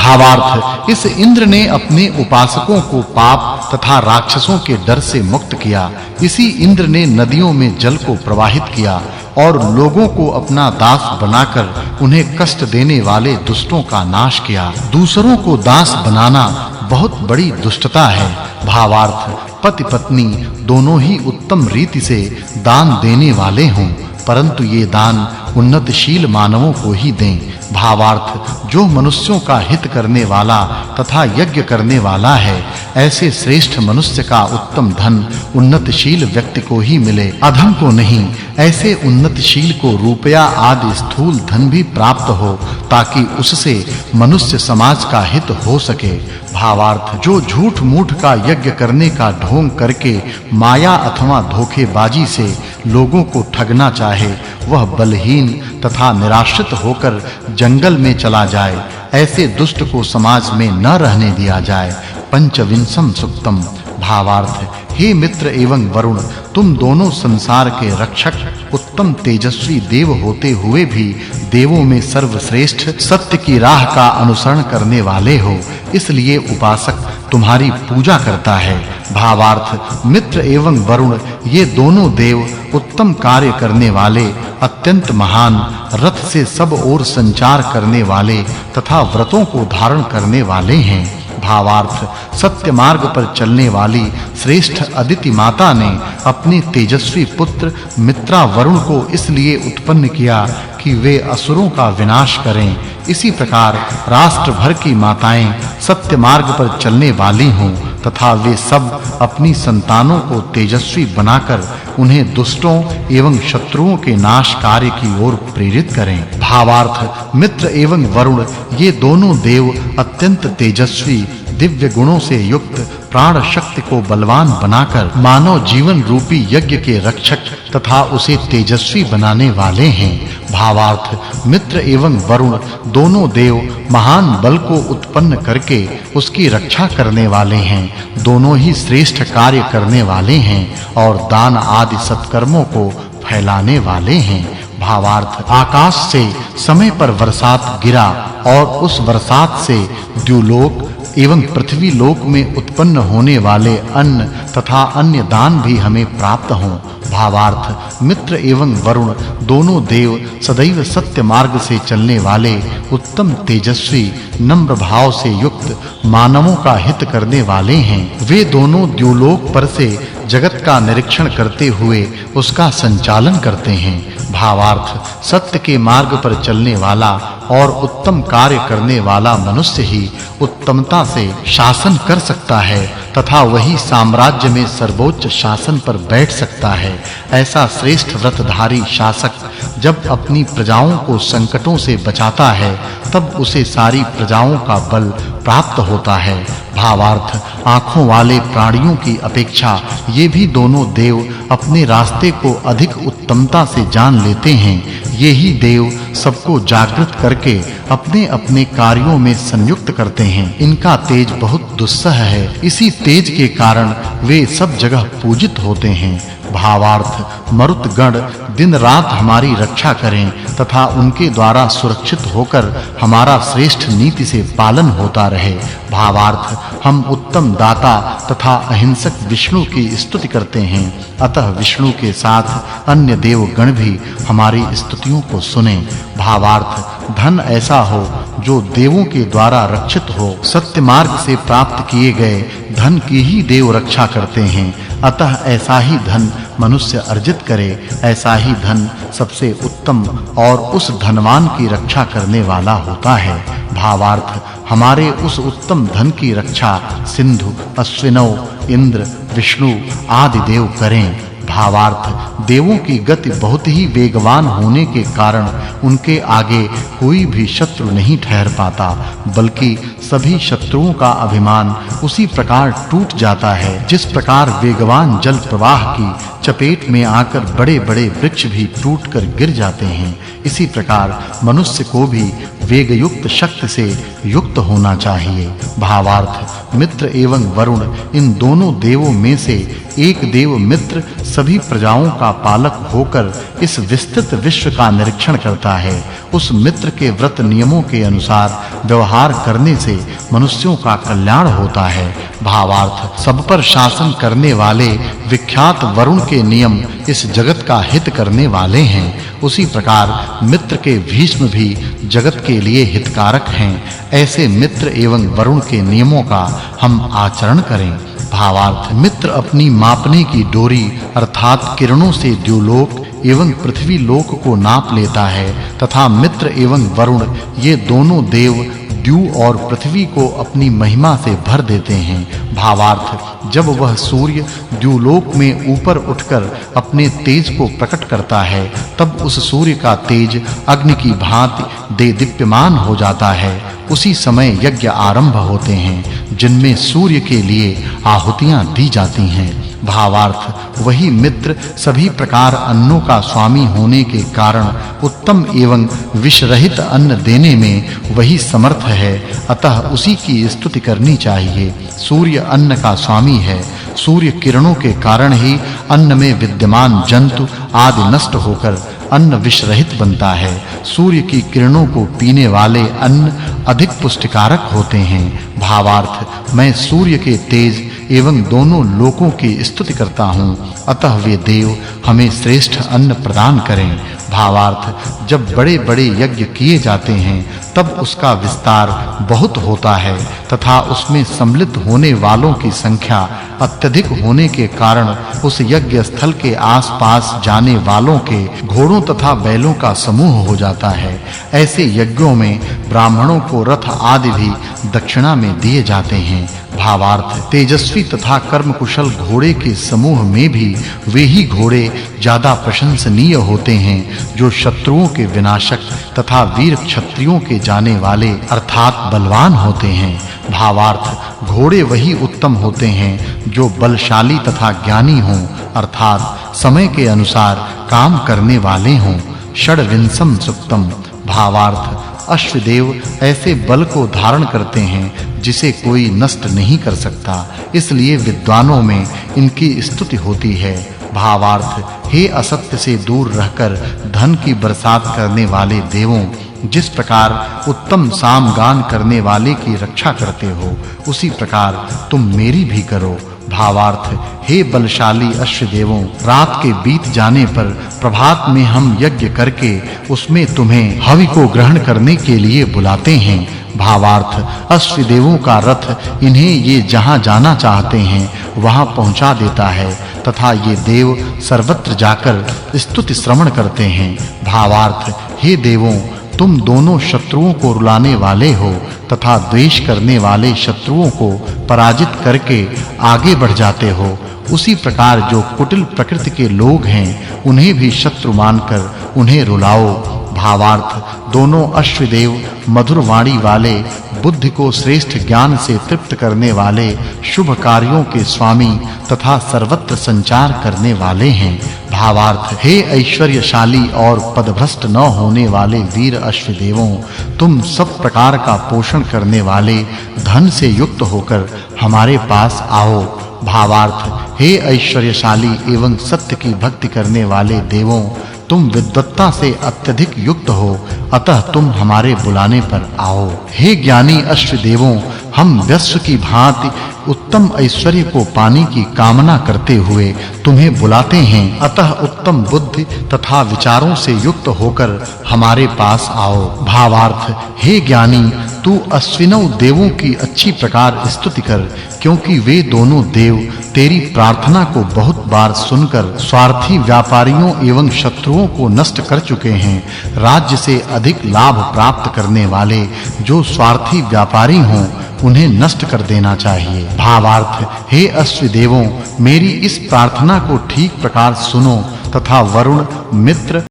भावार्थ इस इंद्र ने अपने उपासकों को पाप तथा राक्षसों के डर से मुक्त किया। इसी इंद्र ने नदियों में जल को प्रवाहित किया और लोगों को अपना दास बनाकर उन्हें कष्ट देने वाले दुष्टों का नाश किया। दूसरों को दास बनाना बहुत बड़ी दुष्टता है। भावार्थ पति पत्नी दोनों ही उत्तम रीति से दान देने वाले हों, परंतु ये दान उन्नतशील मानवों को ही दें। भावार्थ जो मनुष्यों का हित करने वाला तथा यज्ञ करने वाला है, ऐसे श्रेष्ठ मनुष्य का उत्तम धन उन्नतशील व्यक्ति को ही मिले, अधम को नहीं। ऐसे उन्नतशील को रुपया आदि स्थूल धन भी प्राप्त हो, ताकि उससे मनुष्य समाज का हित हो सके। भावार्थ जो झूठ मूठ का यज्ञ करने का ढोंग करके माया अथवा धोखेबाजी से लोगों को ठगना चाहे, वह बलहीन तथा निराश्रित होकर जंगल में चला जाए। ऐसे दुष्ट को समाज में न रहने दिया जाए। पंचविंशम सुक्तम। भावार्थ हे मित्र एवं वरुण, तुम दोनों संसार के रक्षक उत्तम तेजस्वी देव होते हुए भी देवों में सर्वश्रेष्ठ सत्य की राह का अनुसरण करने वाले हो, इसलिए उपासक तुम्हारी पूजा करता है। भावार्थ मित्र एवं वरुण ये दोनों देव उत्तम कार्य करने वाले, अत्यंत महान, रथ से सब ओर संचार करने वाले तथा व्रतों को धारण करने वाले हैं। भावार्थ सत्य मार्ग पर चलने वाली श्रेष्ठ अदिति माता ने अपने तेजस्वी पुत्र मित्रा वरुण को इसलिए उत्पन्न किया कि वे असुरों का विनाश करें। इसी प्रकार राष्ट्र भर की माताएं सत्य मार्ग पर चलने वाली हों तथा वे सब अपनी संतानों को तेजस्वी बनाकर उन्हें दुष्टों एवं शत्रुओं के नाश कार्य की ओर प्रेरित करें। भावार्थ मित्र एवं वरुण ये दोनों देव अत्यंत तेजस्वी दिव्य गुणों से युक्त प्राण शक्ति को बलवान बनाकर मानव जीवन रूपी यज्ञ के रक्षक तथा उसे तेजस्वी बनाने वाले हैं। भावार्थ मित्र एवं वरुण दोनों देव महान बल को उत्पन्न करके उसकी रक्षा करने वाले हैं। दोनों ही श्रेष्ठ कार्य करने वाले हैं और दान आदि सत्कर्मों को फैलाने वाले हैं। भावार्थ आकाश से समय पर बरसात गिरा और उस बरसात से द्युलोक एवं पृथ्वी लोक में उत्पन्न होने वाले अन्न तथा अन्य दान भी हमें प्राप्त हों। भावार्थ मित्र एवं वरुण दोनों देव सदैव सत्य मार्ग से चलने वाले उत्तम तेजस्वी नम्र भाव से युक्त मानवों का हित करने वाले हैं। वे दोनों द्युलोक पर से जगत का निरीक्षण करते हुए उसका संचालन करते हैं। भावार्थ सत्य के मार्ग पर चलने वाला और उत्तम कार्य करने वाला मनुष्य ही उत्तमता से शासन कर सकता है तथा वही साम्राज्य में सर्वोच्च शासन पर बैठ सकता है। ऐसा श्रेष्ठ व्रतधारी शासक जब अपनी प्रजाओं को संकटों से बचाता है, तब उसे सारी प्रजाओं का बल प्राप्त होता है। भावार्थ आंखों वाले प्राणियों की अपेक्षा ये भी दोनों देव अपने रास्ते को अधिक उत्तमता से जान लेते हैं। ये ही देव सबको जागृत करके अपने-अपने कार्यों में संयुक्त करते हैं। इनका तेज बहुत दुस्सह है, इसी तेज के कारण वे सब जगह पूजित होते हैं। भावार्थ मरुत गण दिन रात हमारी रक्षा करें तथा उनके द्वारा सुरक्षित होकर हमारा श्रेष्ठ नीति से पालन होता रहे। भावार्थ हम उत्तम दाता तथा अहिंसक विष्णु की स्तुति करते हैं, अतः विष्णु के साथ अन्य देवगण भी हमारी स्तुतियों को सुनें। भावार्थ धन ऐसा हो जो देवों के द्वारा रक्षित हो। सत्य मार्ग से प्राप्त किए गए धन की ही देव रक्षा करते हैं, अतः ऐसा ही धन मनुष्य अर्जित करे। ऐसा ही धन सबसे उत्तम और उस धनवान की रक्षा करने वाला होता है। भावार्थ हमारे उस उत्तम धन की रक्षा सिंधु, अश्विनव, इंद्र, विष्णु आदि देव करें। भावार्थ देवों की गति बहुत ही वेगवान होने के कारण उनके आगे कोई भी शत्रु नहीं ठहर पाता, बल्कि सभी शत्रुओं का अभिमान उसी प्रकार टूट जाता है जिस प्रकार वेगवान जल प्रवाह की चपेट में आकर बड़े-बड़े वृक्ष भी टूटकर गिर जाते हैं। इसी प्रकार मनुष्य को भी वेग युक्त शक्ति से युक्त होना चाहिए। भावार्थ मित्र एवं वरुण इन दोनों देवों में से एक देव मित्र सभी प्रजाओं का पालक होकर इस विस्तृत विश्व का निरीक्षण करता है। उस मित्र के व्रत नियमों के अनुसार व्यवहार करने से मनुष्यों का कल्याण होता है। भावार्थ, सब पर शासन करने वाले विख्यात वरुण के नियम इस जगत का हित करने वाले हैं। उसी प्रकार मित्र के भीष्म भी जगत के लिए हितकारक हैं। ऐसे मित्र एवं वरुण के नियमों का हम आचरण करें। भावार्थ, मित्र अपनी मापने की डोरी अर्थात किरणों से द्युलोक एवं पृथ्वी लोक को नाप लेता है तथा मित्र एवं वरुण ये दोनों देव द्यु और पृथ्वी को अपनी महिमा से भर देते हैं। भावार्थ, जब वह सूर्य द्युलोक में ऊपर उठकर अपने तेज को प्रकट करता है तब उस सूर्य का तेज अग्नि की भांति दीप्यमान हो जाता है। उसी समय यज्ञ आरंभ होते हैं जिनमें सूर्य के लिए आहुतियां दी जाती हैं। भावार्थ, वही मित्र सभी प्रकार अन्नों का स्वामी होने के कारण उत्तम एवं विष रहित अन्न देने में वही समर्थ है। अतः उसी की स्तुति करनी चाहिए। सूर्य अन्न का स्वामी है। सूर्य किरणों के कारण ही अन्न में विद्यमान जंतु आदि नष्ट होकर अन्न विष रहित बनता है। सूर्य की किरणों को पीने वाले अन्न अधिक पुष्टिकारक होते हैं। भावार्थ, मैं सूर्य के तेज एवं दोनों लोकों की स्तुति करता हूँ। अतः वे देव हमें श्रेष्ठ अन्न प्रदान करें। भावार्थ, जब बड़े-बड़े यज्ञ किए जाते हैं तब उसका विस्तार बहुत होता है तथा उसमें सम्मिलित होने वालों की संख्या अत्यधिक होने के कारण उस यज्ञ स्थल के आसपास जाने वालों के घोड़ों तथा बैलों का समूह हो जाता है। ऐसे यज्ञों में ब्राह्मणों को रथ आदि भी दक्षिणा में दिए जाते हैं। भावार्थ, तेजस्वी तथा कर्म कुशल घोड़े के समूह में भी वे ही घोड़े ज्यादा प्रशंसनीय होते हैं जो शत्रुओं के विनाशक तथा वीर क्षत्रियों के जाने वाले अर्थात बलवान होते हैं। भावार्थ, घोड़े वही उत्तम होते हैं जो बलशाली तथा ज्ञानी हों अर्थात समय के अनुसार काम करने वाले हों। षड्विंशम सुक्तम। भावार्थ, अश्वदेव ऐसे बल को धारण करते हैं जिसे कोई नष्ट नहीं कर सकता, इसलिए विद्वानों में इनकी स्तुति होती है। भावार्थ, हे असत्य से दूर रहकर धन की बरसात करने वाले देवों, जिस प्रकार उत्तम सामगान करने वाले की रक्षा करते हो उसी प्रकार तुम मेरी भी करो। भावार्थ, हे बलशाली अश्वदेवों, रात के बीत जाने पर प्रभात में हम यज्ञ करके उसमें तुम्हें हवि को ग्रहण करने के लिए बुलाते हैं। भावार्थ, अश्वदेवों का रथ इन्हें ये जहां जाना चाहते हैं वहां पहुंचा देता है तथा ये देव सर्वत्र जाकर स्तुति श्रवण करते हैं। भावार्थ, हे देवों, तुम दोनों शत्रुओं को रुलाने वाले हो तथा द्वेष करने वाले शत्रुओं को पराजित करके आगे बढ़ जाते हो। उसी प्रकार जो कुटिल प्रकृति के लोग हैं उन्हें भी शत्रु मानकर उन्हें रुलाओ। भावार्थ, दोनों अश्वदेव मधुर वाणी वाले, बुद्धि को श्रेष्ठ ज्ञान से तृप्त करने वाले, शुभ कार्यों के स्वामी तथा सर्वत्र संचार करने वाले हैं। भावार्थ, हे ऐश्वर्यशाली और पदभ्रष्ट न होने वाले वीर अश्वदेवों, तुम सब प्रकार का पोषण करने वाले धन से युक्त होकर हमारे पास आओ। भावार्थ, हे ऐश्वर्यशाली एवं सत्य की भक्ति करने वाले देवों, तुम विद्वत्ता से अत्यधिक युक्त हो, अतः तुम हमारे बुलाने पर आओ। हे ज्ञानी अश्वदेवों, हम वैश्य की भांति उत्तम ऐश्वर्य को पाने की कामना करते हुए तुम्हें बुलाते हैं, अतः उत्तम बुद्धि तथा विचारों से युक्त होकर हमारे पास आओ। भावार्थ, हे ज्ञानी, तू अश्विनों देवों की अच्छी प्रकार स्तुति कर, क्योंकि वे दोनों देव तेरी प्रार्थना को बहुत बार सुनकर स्वार्थी व्यापारियों एवं शत्रुओं को नष्ट कर चुके हैं। राज्य से अधिक लाभ प्राप्त करने वाले जो स्वार्थी व्यापारी हों उन्हें नष्ट कर देना चाहिए। भावार्थ, हे अश्वदेवों, मेरी इस प्रार्थना को ठीक प्रकार सुनो तथा वरुण, मित्र